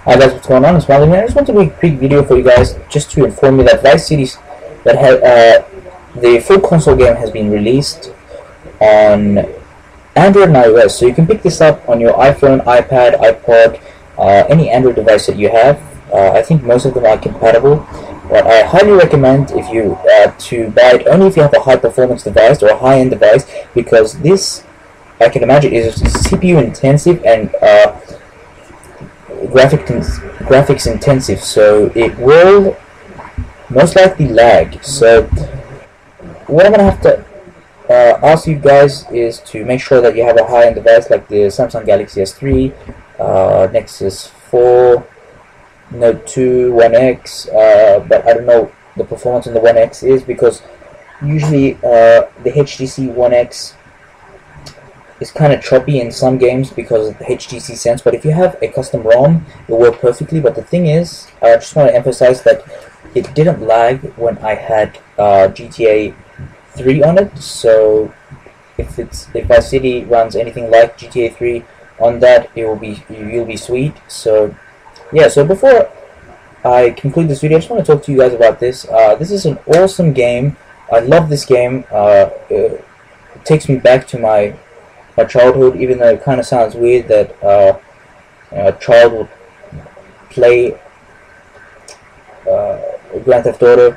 Hi guys, what's going on? It's Marlon here. I just want to make a quick video for you guys just to inform you that Vice City, that the full console game has been released on Android and iOS. So you can pick this up on your iPhone, iPad, iPod, any Android device that you have. I think most of them are compatible, but I highly recommend if you to buy it only if you have a high performance device or a high end device, because this, I can imagine, is CPU intensive and graphics intensive, so it will most likely lag. So what I'm gonna have to ask you guys is to make sure that you have a high-end device like the Samsung Galaxy S3, Nexus 4, Note 2, One X, but I don't know the performance on the One X is, because usually the HTC One X is kind of choppy in some games because of the HTC Sense, but if you have a custom ROM, it will work perfectly. But the thing is, I just want to emphasize that it didn't lag when I had GTA 3 on it. So if Vice City runs anything like GTA 3 on that, you'll be sweet. So yeah, so before I conclude this video, I just want to talk to you guys about this. This is an awesome game. I love this game. It takes me back to my childhood, even though it kind of sounds weird that a child would play Grand Theft Auto.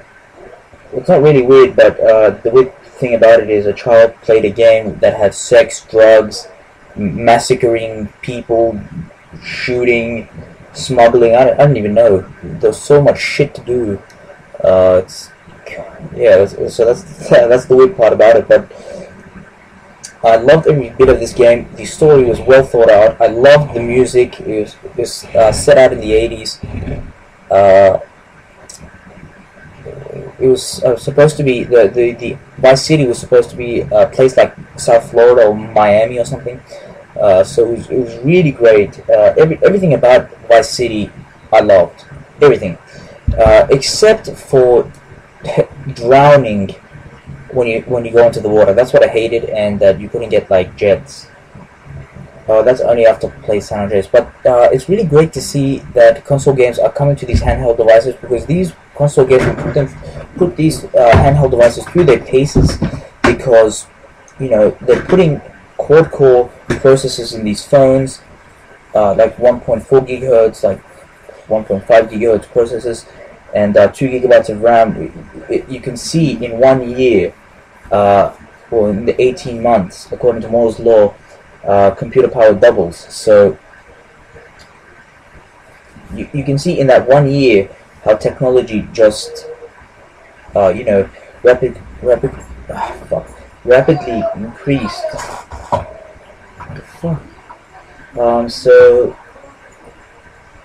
It's not really weird, but the weird thing about it is a child played a game that had sex, drugs, massacring people, shooting, smuggling. I don't even know. There's so much shit to do. So that's the weird part about it, but I loved every bit of this game. The story was well thought out. I loved the music. It was set out in the 80s. It was supposed to be the Vice City was supposed to be a place like South Florida or Miami or something. So it was really great. Everything about Vice City I loved. Everything except for drowning when you go into the water. That's what I hated, and that you couldn't get like jets. That's only after play San Andreas. But it's really great to see that console games are coming to these handheld devices, because these console games will put these handheld devices through their paces, because they're putting quad-core processors in these phones, like 1.4 gigahertz, like 1.5 gigahertz processors, and 2 gigabytes of RAM. You can see in 1 year, or in the 18 months, according to Moore's law, computer power doubles. So you can see in that 1 year how technology just rapidly increased. So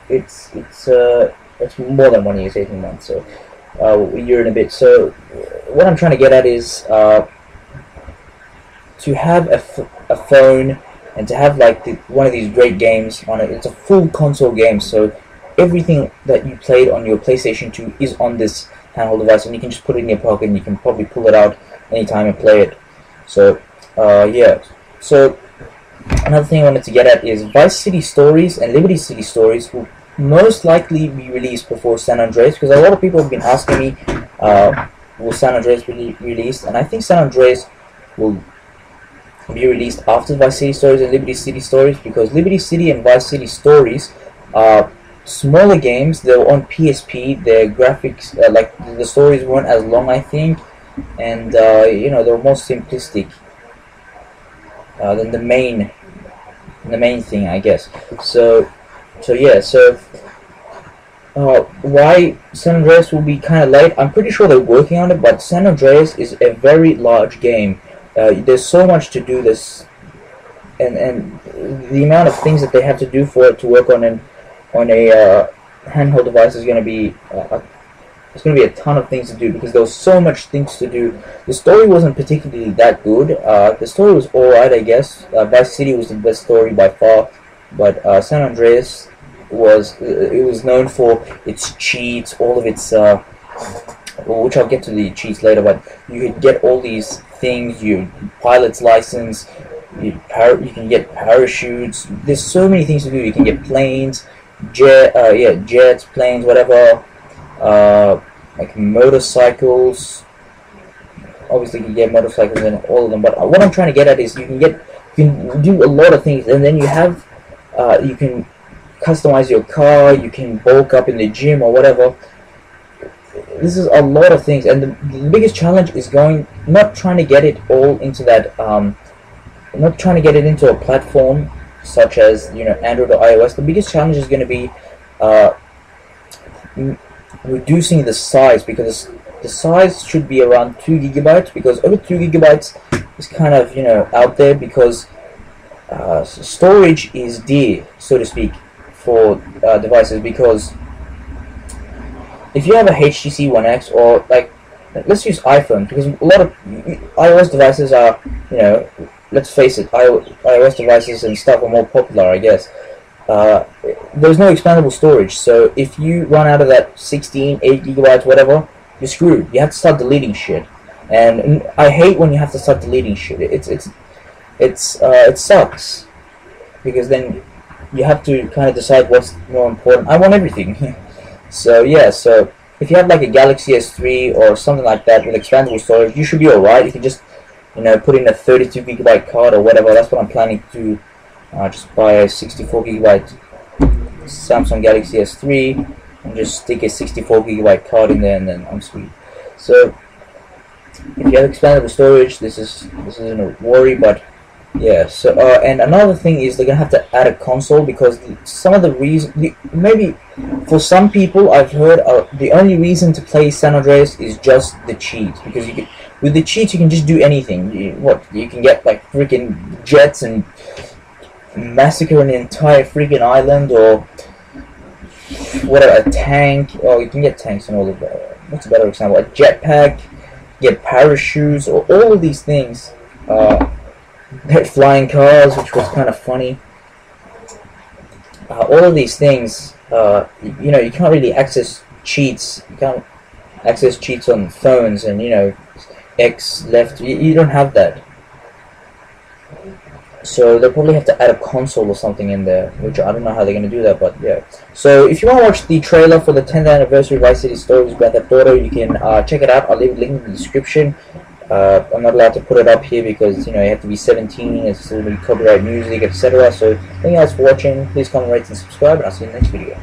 it's more than 1 year, it's 18 months, so a year and a bit. So what I'm trying to get at is to have a phone and to have like one of these great games on it. It's a full console game, so everything that you played on your PlayStation 2 is on this handheld device, and you can just put it in your pocket and you can probably pull it out anytime and play it. So yeah. So another thing I wanted to get at is Vice City Stories and Liberty City Stories will most likely be released before San Andreas, because a lot of people have been asking me, will San Andreas be released? And I think San Andreas will be released after Vice City Stories and Liberty City Stories, because Liberty City and Vice City Stories are smaller games. They're on PSP. Their graphics, like the stories, weren't as long, I think, and they're more simplistic than the main thing, I guess. So yeah. So why San Andreas will be kind of late? I'm pretty sure they're working on it, but San Andreas is a very large game. There's so much to do this, and the amount of things that they have to do for it to work on a handheld device is going to be it's going to be a ton of things to do, because there was so much things to do. The story wasn't particularly that good. The story was alright, I guess. Vice City was the best story by far, but San Andreas was known for its cheats, all of its which I'll get to the cheats later. But you could get all these things: your pilot's license, you can get parachutes. There's so many things to do. You can get planes. jets, planes, whatever, like motorcycles. Obviously, you can get motorcycles in all of them, but what I'm trying to get at is you can do a lot of things, and then you can customize your car, you can bulk up in the gym or whatever. This is a lot of things, and the biggest challenge is not trying to get it all into that, not trying to get it into a platform such as Android or iOS. The biggest challenge is going to be reducing the size, because the size should be around 2 gigabytes, because over 2 gigabytes is kind of out there, because storage is dear, so to speak, for devices. Because if you have a HTC One X, or like, let's use iPhone, because a lot of iOS devices are, let's face it, iOS devices and stuff are more popular, I guess. There's no expandable storage, so if you run out of that 16, 8 gigabytes, whatever, you're screwed. You have to start deleting shit, and I hate when you have to start deleting shit. It sucks, because then you have to kind of decide what's more important. I want everything. So yeah, so if you have like a Galaxy S3 or something like that with expandable storage, you should be alright. You can just put in a 32 gigabyte card or whatever. That's what I'm planning to do. Just buy a 64 gigabyte Samsung Galaxy S3 and just stick a 64 gigabyte card in there, and then I'm sweet. So if you have expandable storage, this isn't a worry. But yeah, so and another thing is they're gonna have to add a console, because some of the reason, maybe for some people I've heard, the only reason to play San Andreas is just the cheats, because with the cheats you can just do anything. You can get like freaking jets and massacre an entire freaking island, or whatever, a tank, or you can get tanks and all of that. What's a better example? A jetpack, get parachutes, or all of these things. Flying cars, which was kind of funny. All of these things, you can't really access cheats. You can't access cheats on phones, and X left. You don't have that. So they'll probably have to add a console or something in there, which I don't know how they're going to do that, but yeah. So if you want to watch the trailer for the 10th anniversary Vice City Stories Grand Theft Auto, you can check it out. I'll leave a link in the description. I'm not allowed to put it up here because you have to be 17, it's copyright music, etc. So thank you guys for watching. Please comment, rate, and subscribe, and I'll see you in the next video.